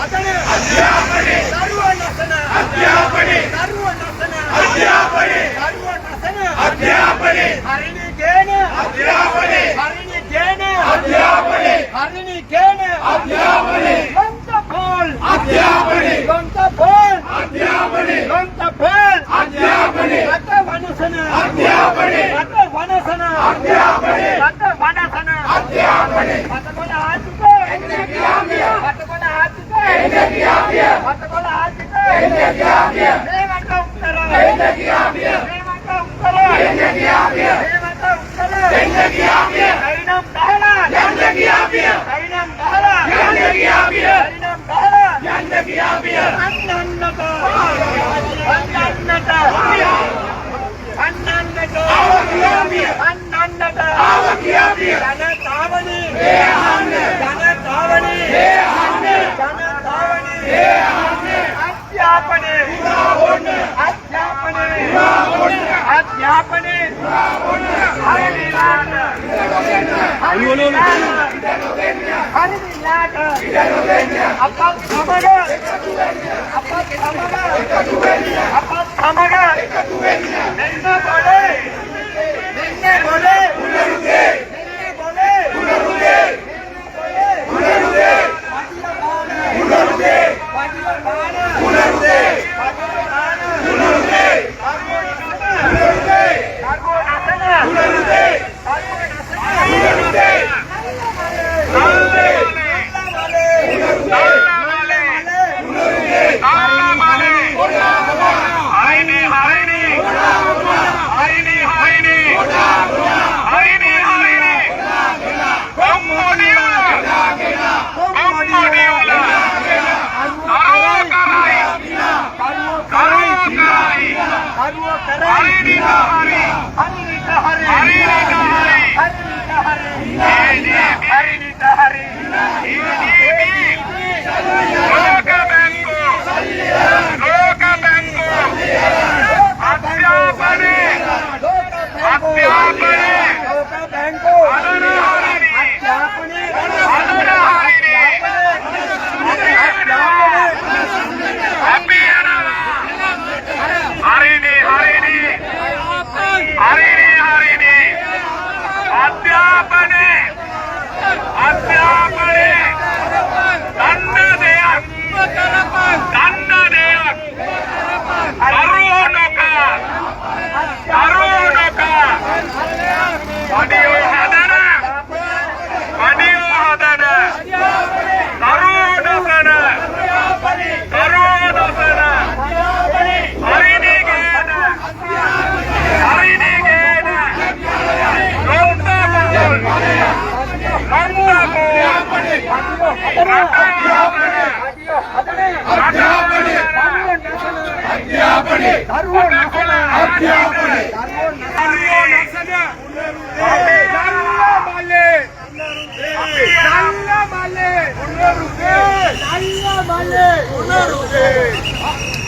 හදන අධ්‍යාපනයේ දරුවන් අසන අධ්‍යාපනයේ දරුවන් අසන අධ්‍යාපනයේ දරුවන් අසන අධ්‍යාපනයේ හරිනි ගේන අධ්‍යාපනයේ හරිනි ගේන අධ්‍යාපනයේ හරිනි ගේන අධ්‍යාපනයේ ලොන්තපෝල් අධ්‍යාපනයේ ලොන්තපෝල් අධ්‍යාපනයේ ලොන්තපෝල් අධ්‍යාපනයේ රට වනසන අධ්‍යාපනයේ රට වනසන අධ්‍යාපනයේ රට වනසන අධ්‍යාපනයේ පතකොළ ආර්ථික එන්නේ ගියාමිය පතකොළ ආර්ථික එන්නේ ගියාමිය පතකොළ ආර්ථික එන්නේ ගියාමිය මේකට උත්තර එන්නේ ගියාමිය මේකට උත්තර එන්නේ ගියාමිය මේකට උත්තර එන්නේ ගියාමිය අයිනම් බහලා යන්නේ ගියාමිය අයිනම් බහලා යන්නේ ගියාමිය අයිනම් බහලා යන්නේ ගියාමිය අන්නන්නට අන්නන්නට අන්නන්නට ආවකියාමිය අන්නන්නට ආවකියාමිය ජනතාවනි මේ අහන්නේ ජනතාවනි මේ අහන්නේ ජනතාවනි මේ අහන්නේ අධ්‍යාපනයේ පුරාවන්න අධ්‍යාපනයේ පුරාවන්න අධ්‍යාපනයේ පුරාවන්න හරිලාට අපත් සමග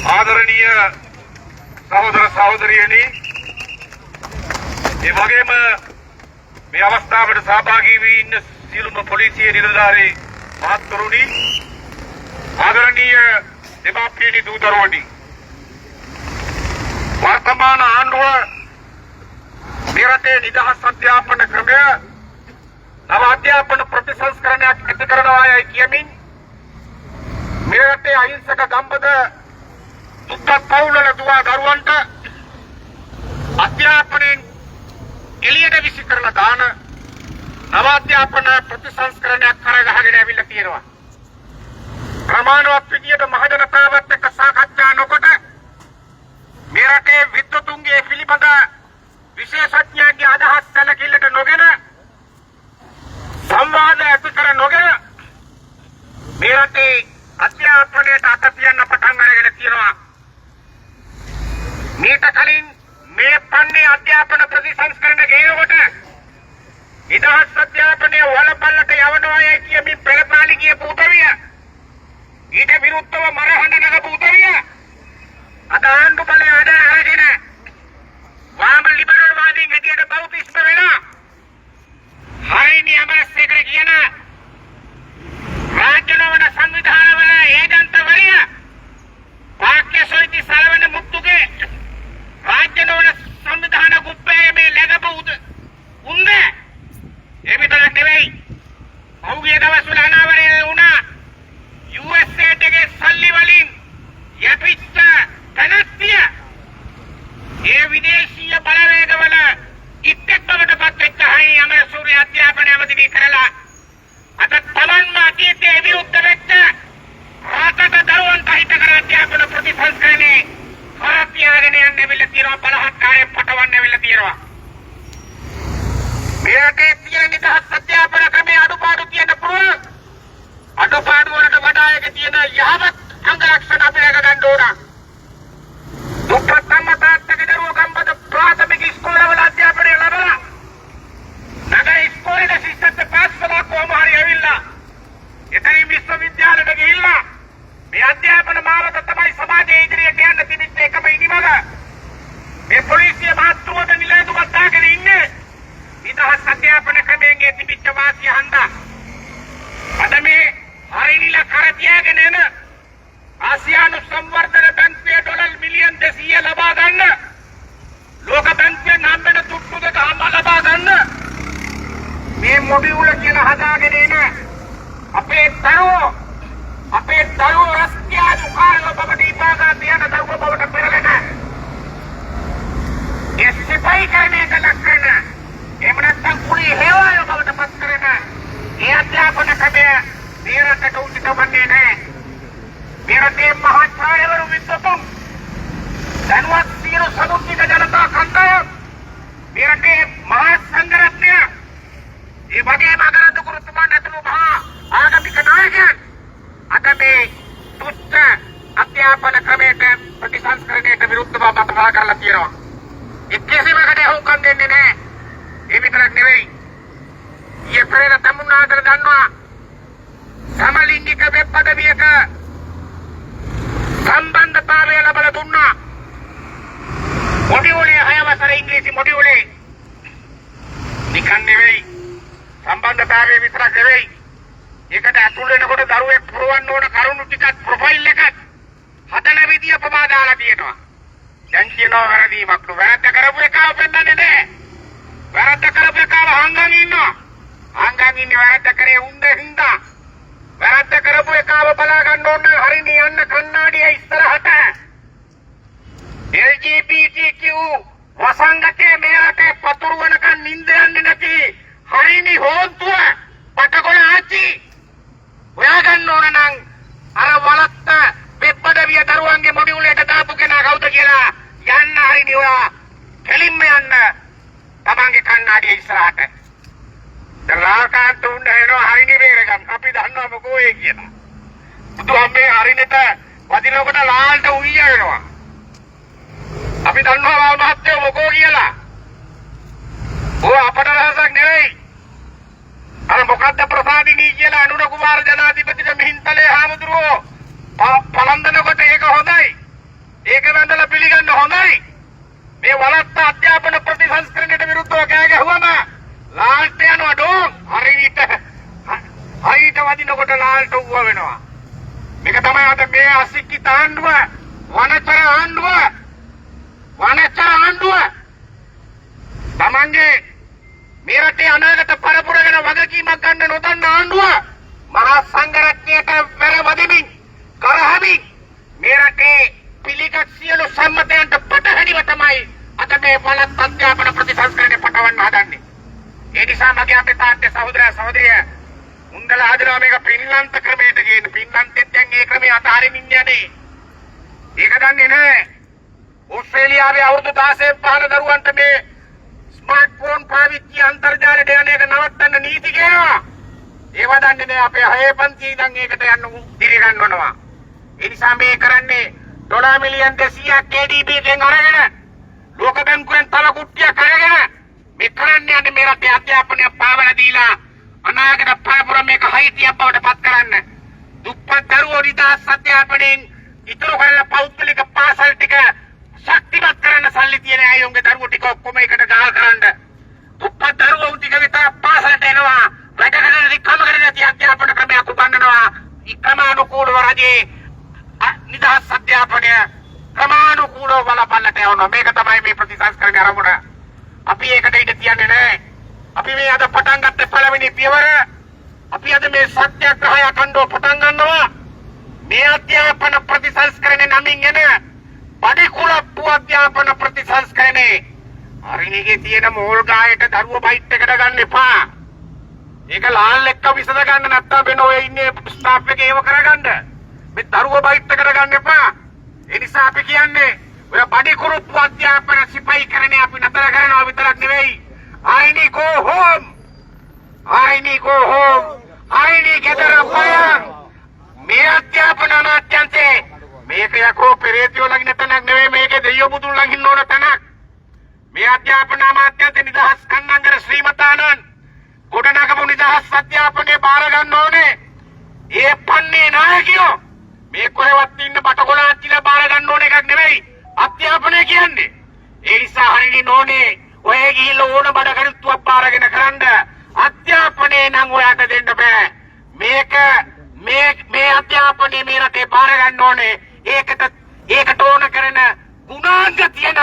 ආදරණීය සහෝදර සහෝදරියනි ඒ වගේම මේ අවස්ථාවට සහභාගී වී ඉන්න සියලුම පොලිසිය නිලධාරී මහත්වරුනි ආදරණීය දෙමාපියනි දූ දරුවනි වර්තමාන ආණ්ඩුව මේ රටේ නිදහස් අධ්‍යාපන ක්‍රමය නව අධ්‍යාපන ප්‍රතිසංස්කරණයක් ඇති කරනවායයි කියමින් මේ රටේ අහිංසක ගම්බද දුප්පත් පවුලල දුවා දරුවන්ට අධ්‍යාපනයෙන් එළියට විසි කරලා දාන නව අධ්‍යාපන ප්‍රතිසංස්කරණයක් කරගහගෙන ඇවිල්ලා තියෙනවා. ප්‍රමාණවත් විදියට මහජනතාවත් එක්ක සාකච්ඡා නොකොට මේ රටේ විද්වතුන්ගේ පිළිබඳ විශේෂඥයන්ගේ අදහස් සැලකිල්ලට නොගෙන සංවාද ඇති කර නොගෙන මේ රටේ අධ්‍යාපනයට අත තියන්න පටන් අරගෙන තියෙනවා. මීට කලින් මේ පන්නේ අධ්‍යාපන ප්‍රතිසංස්කරණ ගේනකොට නිදහස් අධ්‍යාපනයේ වලපල්ලට යවනවායි කියමින් පෙළපාලි ගියපු උදවිය ඊට විරුද්ධව මරහඬ නගපු උදවිය අද ආණ්ඩු බලය අරගෙන වාම ලිබරල් වාදීන් හැටියට බෞද්ධිස්ම වෙලා හරිනි අමරසේකර කියන රාජ්‍ය නොවන සංවිධානවල රාජ්‍ය නොවන සංවිධාන කුප්පයේ මේ ලැබපු උන්ද ඒ විතරක් නෙවෙයි පහුගිය දවස්වල අනාවරණය වුණා USA එකේ සල්ලි වලින් යපිච්ච තනත්තිය ඒ විදේශීය බලවේගවල ඉක්කක් බවට පත් වෙච්ච හරිය අමරසූරිය අධ්‍යාපනය අවදි කරලා අද තමන්ම අතීතයේ විරුද්ධ වෙච්ච රටට දරුවන්ට හිත කර අධ්‍යාපන ප්‍රතිසංස්කරණේ හරතියාගෙන යන්න වෙලා තියෙනවා බලහත්කාරයෙන් පටවන්න වෙලා තියෙනවා මේකේ තියෙන නිදහස් අධ්‍යාපන ක්‍රමයේ අඩුපාඩු තියෙන පුළුවන් අඩුපාඩු වලට වඩා එක තියෙන යහපත් අංග ලක්ෂණ අපි එක ගන්න ඕන දුප්පත් අම්මතාත්තගේ දරුවෝ ගම්බද ප්‍රාථමික ඉස්කෝලවල අධ්‍යාපනය ලබලා නගර ඉස්කෝලේ ශිෂ්‍යත්ව පාස් කළා කොහොම හරි ඇවිල්ලා එතනින් විශ්වවිද්‍යාලයට ගිහිල්ලා මේ අධ්‍යාපන මාවත තමයි සමාජයේ ඉදිරියට යන්න තිබිච්ච එකම ඉනිමග මේ පොලිසිය මහත්තුවට නිලැඳුමක් දාගෙන ඉන්නේ නිදහස් අධ්‍යාපන ක්‍රමයෙන් තිබිච්ච වාසිය හන්දා අද මේ හරිනිල කර තියාගෙන එන ආසියානු සංවර්ධන බැංකුවේ ඩොලර් මිලියන් 200 ලබා ගන්න ලෝක බැංකුවේ නම් වෙන තුට්ටු දෙක ලබා ගන්න මේ මොඩියුල කියන හදාගෙන එන අපේ දරුවෝ රස්තියා දුකාරව බවට ඉපාගා තියන දරුවෝ බවට පෙරලෙන ඒ සිපයි කරණයට ලක්කරන එහෙම නැත්නම් කුලී හේවාය බවට පත් කරන ඒ අධ්‍යාපන ක්‍රමය මේ රටට උචිත වන්නේ නැහැ මේ රටේ මහාචාර්යවරු විද්වතුන් දැනුවත් සියලු සමුද්දිත ජනතා කණ්ඩායම් මේ රටේ මහා සංඝරත්නය ඒ වගේම අගරාධ ගුරුතුමන් ඇතුළු මහා ආගමික නායකයන් අද මේ දුෂ්ට අධ්‍යාපන ක්‍රමයට ප්‍රතිසංස්කරණයට විරුද්ධව මතවා කරලා තියෙනවා. ඒ කිසිමකට හුඟක් දෙන්නේ නැහැ. ඒ විතරක් නෙවෙයි. ඊයේ පෙරේද තමුන්නාතර දන්නවා සමලිංගික වෙබ් අඩවියක සම්බන්ධතාවය ලබා දුන්නා. මොඩියුලේ 6 වසර ඉංග්‍රීසි මොඩියුලේ නිකන් නෙවෙයි සම්බන්ධතාවය විතරක් නෙවෙයි ඒකට ඇතුල් වෙනකොට දරුවෙක් පුරවන්න ඕන කරුණු ටිකක් ප්‍රොෆයිල් එකක් හදන විදිය පවා දාලා තියෙනවා. දැන් කියනවා වැරදීමක් නෙවෙයි වැරද්ද කරපු එකව පෙන්නන්නේ නැහැ. වැරද්ද කරපු එකව හංගන් ඉන්නවා. හංගන් ඉන්නේ වැරද්ද කරේ උන්ද හින්දා. වැරද්ද කරපු එකව බලා ගන්න ඕන හරිනේ යන්න කන්නාඩිය ඉස්සරහට. LGBTQ වසංගතයේ මෙයාට පතුරවනකන් නිින්ද යන්නේ නැති හරිනි හොන්තුව පටකොළ ආච්චි හොයාගන්න ඕන නම් අර වලත්ත වෙබ්බඩවිය දරුවන්ගේ මොඩියුලේට දාපු කෙනා කවුද කියලා යන්න හරිනි ඔයා කෙලින්ම යන්න තමන්ගේ කන්නාඩිය ඉස්සරහට දලාකාන්ත උන්න එනවා හරිනි වේරගම් අපි දන්නවා මොකෝ ඒ කියලා බුදුහාමේ හරිනට වදිනකොට ලාල්ට උయ్య වෙනවා අපි දන්නවා මහත්තයෝ මොකෝ කියලා ඔය අපට රහසක් නෙවෙයි අර මොකද්ද ප්‍රසාදිනී කියලා අනුර කුමාර ජනාධිපතිට මිහින්තලේ හාමුදුරුවෝ පලන්දනකොට ඒක හොඳයි. ඒක වැඳලා පිළිගන්න හොඳයි. මේ වලත්ත අධ්‍යාපන ප්‍රතිසංස්කරණයට විරුද්ධව කෑ ගැහුවම ලාල්ට යනවා ඩෝන්. හරියට වදිනකොට ලාල්ට උව වෙනවා. මේක තමයි අද මේ අසික්කිත ආණ්ඩුව වනචර ආණ්ඩුව තමන්ගේ මේ රටේ අනාගත පරපුර ගැන වගකීමක් ගන්න නොදන්න ආණ්ඩුව මහා සංඝරත්නයට වැරවදිමින් කරහමින් මේ රටේ පිළිගත් සියලු සම්මතයන්ට පටහැනිව තමයි අද මේ වලත් අධ්‍යාපන ප්‍රතිසංස්කරණය පටවන්න හදන්නේ. ඒ නිසා මගේ අපේ තාත්තේ සහෝදරය උන්දලා හදනවා මේක පින්ලන්ත ක්‍රමයට ගේන්න. පින්ලන්තෙත් දැන් ඒ ක්‍රමය අතාරින්න යන්නේ. ඒක දන්නේ නැහැ. ඕස්ට්‍රේලියාවේ අවුරුදු 16 පහළ දරුවන්ට මේ ස්මාර්ට්ෆෝන් පාවිච්චි අන්තර්ජාලයට යන එක නවත්තන්න නීති කියනවා. ඒව දන්නේ නැහැ අපේ 6 පන්ති ඉඳන් ඒකට යන්න දිරි ගන්නවනවා. ඒ නිසා මේ කරන්නේ ඩොලර් මිලියන් 200ක් KDB එකෙන් අරගෙන ලෝක බැංකුවෙන් තල කුට්ටියක් අරගෙන මේ කරන්නේ යන්නේ මේ රටේ අධ්‍යාපනය පාවල දීලා අනාගත පරපුර මේක හයිතියක් බවට පත් කරන්න. දුප්පත් දරුවෝ නිදහස් අධ්‍යාපනයෙන් ඉතුරු කරලා පෞද්ගලික පාසල් ටික ශක්තිමත් කරන්න සල්ලි තියෙන අය උන්ගේ දරුවෝ ටික ඔක්කොම එකට ගහල් කරන්න. දුප්පත් දරුවෝ ටික විතර පාසලට එනවා. වැඩ කරන කමකට නැති අධ්‍යාපන ක්‍රමයක් උගන්වනවා. ක්‍රමානුකූලව රජයේ නිදහස් අධ්‍යාපනය ක්‍රමානුකූලව වලපල්ලට යවනවා. මේක තමයි මේ ප්‍රතිසංස්කරණයේ ආරම්භය. අපි ඒකට ඉඩ තියන්නේ නැහැ. අපි මේ අද පටන් ගත්ත පළවෙනි පියවර අපි අද මේ සත්‍යග්‍රහය අඛණ්ඩව පටන් ගන්නවා. මේ අධ්‍යාපන ප්‍රතිසංස්කරණය නමින් එන පඩිකුලප්පු අධ්‍යාපන ප්‍රතිසංස්කරණේ හරිනිගේ තියෙන මෝල් ගායට දරුව බයිට් එකට ගන්න එපා. ඒක ලාල් එක්ක විසඳ ගන්න නැත්තම් වෙන ඔය ඉන්නේ ස්ටාෆ් එකේ ඒව කරගන්න. මේ දරුව බයිට් එකට ගන්න එපා. ඒ නිසා අපි කියන්නේ ඔය පඩිකුලප්පු අධ්‍යාපන සිපයිකරණේ අපි නතර කරනවා විතරක් නෙවෙයි. I need go home. I need go home. I need get a fire. මේ අධ්‍යාපන අමාත්‍යාංශේ මේක යකෝ පෙරේතියෝ ළඟින් තැනක් නෙවෙයි මේක දෙයියෝ බුදුන් ළඟින් ඕන තැනක්. මේ අධ්‍යාපන අමාත්‍යාංශේ නිදහස් කන්නංගර ශ්‍රීමතානන් ගොඩනගපු නිදහස් අධ්‍යාපනයේ බාර ගන්න ඕනේ. ඒ පන්නේ නායකයෝ මේ කොහෙවත් ඉන්න බටකොළාච්චිලා බාර ගන්න ඕන එකක් නෙවෙයි අධ්‍යාපනය කියන්නේ. ඒ නිසා හරිනේ නෝනේ ඔය ගිහිල්ලා ඕන බඩ කරුත්තුවක් බාරගෙන කරන්න අධ්‍යාපනයේ නම් ඔයාට දෙන්න බෑ. මේ අධ්‍යාපනයේ මේ රටේ බාර ගන්න ඕනේ. ඒකට ඕන කරන ගුණාංග තියෙන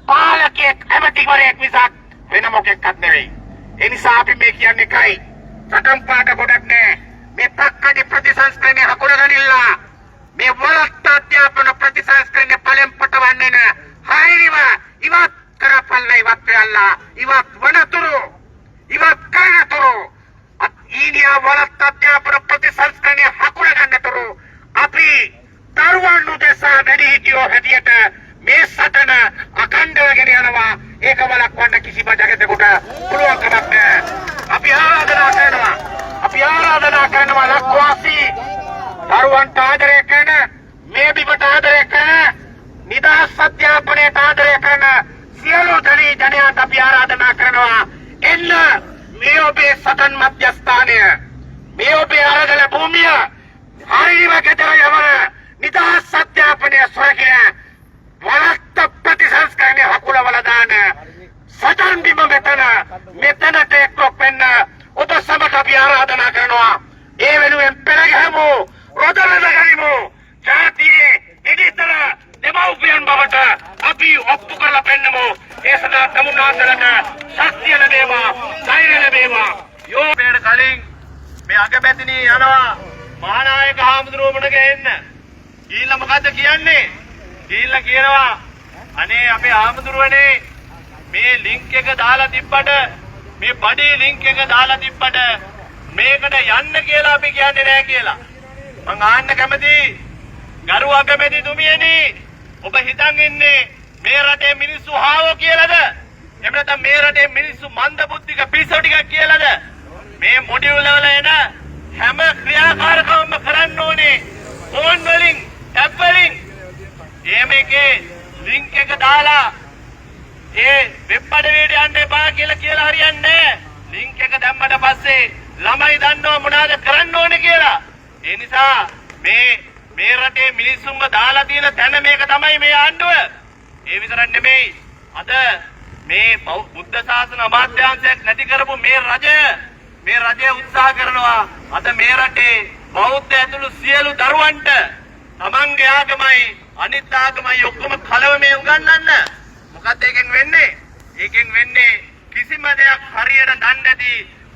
පාලකයෙක් ඇමතිවරයෙක් මිසක් වෙන මොකෙක්වත් නෙවෙයි. ඒ නිසා අපි මේ කියන්නේ එකයි. සටන් පාට ගොඩක් නෑ. මේ තක්කඩි ප්‍රතිසංස්කරණය හකුල ගනිලා මේ වලත් අධ්‍යාපන ප්‍රතිසංස්කරණය පලෙන් පටවන්නේ නෑ. හරිව ඉවත් කරපල්ලා ඉවත් වෙලා ඉවත් වනතුරු ඉවත් කරනතුරු ඊනියා වලත් අධ්‍යාපන ප්‍රතිසංස්කරණය හකුල ගන්නතුරු අපි දරුවන් උදෙසා වැඩිහිටියෝ හැටියට මේ සටන අඛණ්ඩව ගෙන යනවා. ඒක වළක්වන්න කිසිම ජගතෙකුට පුළුවන් කමක් නැහැ. අපි ආරාධනා කරනවා ලක්වාසී දරුවන්ට ආදරය කරන මේ බිමට ආදරය කරන නිදහස් අධ්‍යාපනයට ආදරය කරන සියලු ජනයාට අපි ආරාධනා කරනවා එන්න මේ ඔබේ සටන් මධ්‍යස්ථානය මේ ඔබේ අරගල භූමිය හරිම ගෙදර යවන නිදහස් අධ්‍යාපනය සොයගෙන වලත් ප්‍රතිසංස්කරණය හකුලවල දාන සටන් බිම මෙතනට එක්රොක් වෙන්න ඔබ සමට අපි ආරාධනා කරනවා. ඒ වෙනුවෙන් පෙරගහමු රොදරද ගනිමු ජාතියේ එදිතර දෙමව්පියන් බවට අපි ඔප්පු කරලා පෙන්නමු. ඒ සඳහා තමුන්නාන්සලට ශක්තිය ලැබේවා ධෛර්ය ලැබේවා. යෝ පෙර කලින් මේ අගමැතිනී යනවා මහානායක හාමුදුරුවෝ එන්න. ඊළ මොකද්ද කියන්නේ? ඊළ කියනවා අනේ අපේ හාමුදුරුවනේ මේ ලින්ක් එක දාලා තිබ්බට මේ බඩේ ලින්ක් එක දාලා තිබ්බට මේකට යන්න කියලා අපි කියන්නේ නැහැ කියලා. මං ආන්න කැමතියි ගරු අගමැතිතුමියනි ඔබ හිතන් ඉන්නේ මේ රටේ මිනිස්සු හාවෝ කියලාද? එහෙම නැත්නම් මේ රටේ මිනිස්සු මන්දබුද්ධික පිස්සෝ ටිකක් කියලාද? මේ මොඩියුල් වල එන හැම ක්‍රියාකාරකමක්ම කරන්න ඕනේ ෆෝන් වලින් ටැබ් වලින්. මේකේ ලින්ක් එක දාලා ඒ වෙබ් අඩවියට යන්න එපා කියලා හරියන්නේ නැහැ. ලින්ක් එක දැම්මට පස්සේ ළමයි දන්නව මොනවද කරන්න ඕනේ කියලා. ඒ නිසා මේ රටේ මිනිස්සුන්ව දාලා තියෙන තැන මේක තමයි මේ ආණ්ඩුව. ඒ විතරක් නෙමෙයි අද මේ බුද්ධ ශාසන අමාත්‍යාංශයක් නැති කරපු මේ රජය උත්සාහ කරනවා අද මේ රටේ බෞද්ධ ඇතුළු සියලු දරුවන්ට තමන්ගේ ආගමයි අනිත් ආගමයි ඔක්කොම කලවමේ උගන්වන්න. මොකද ඒකෙන් වෙන්නේ කිසිම දෙයක් හරියට දන්නේ නැති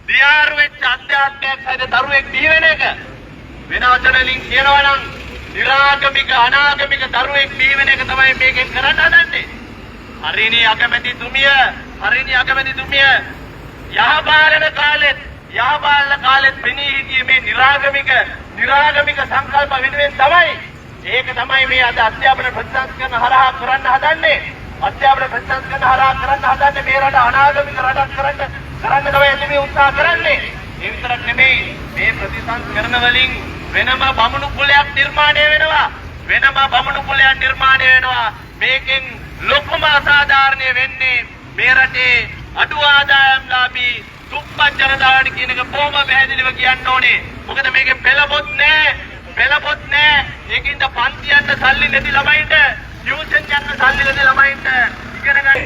දියාරු වෙච්ච අධ්‍යාත්මයක් සහිත දරුවෙක් බිහි වෙන එක. වෙන වචනවලින් කියනවා නම් නිරාගමික අනාගමික දරුවෙක් බිහි වෙන එක තමයි මේකෙන් කරන්න හදන්නේ. හරිනේ අගමැතිතුමිය යහපාලන කාලෙත් පෙනී හිටියේ මේ නිරාගමික සංකල්ප වෙනුවෙන් තමයි. ඒක තමයි මේ අද අධ්‍යාපන ප්‍රතිසංස්කරණ හරහා කරන්න හදන්නේ. මේ රට අනාගමික රටක් කරන්න තමයි එන්නේ උත්සාහ කරන්නේ. ඒ විතරක් නෙමෙයි මේ ප්‍රතිසංස්කරණ වලින් වෙනම බමුණු කුලයක් නිර්මාණය වෙනවා. මේකෙන් ලොකුම අසාධාරණය වෙන්නේ මේ රටේ අඩු ආදායම්ලාභී දුප්පත් ජනතාවට කියන එක බොහොම පැහැදිලිව කියන්න ඕනේ. මොකද මේකේ පෙළපොත් නැහැ. ඒකින්ද පන්ති යන්න සල්ලි නැති ළමයින්ට ටියුෂන් යන්න සල්ලි නැති ළමයින්ට ඉගෙන ගන්න.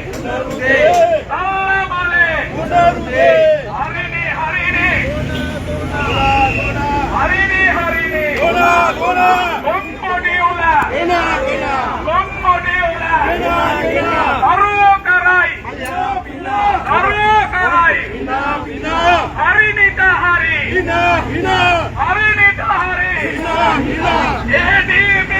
හරිනේ. හරිනිට හරි ADB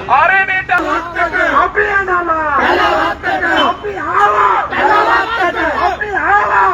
हरिणीट अभियानाला අපි ආවා අපි ආවා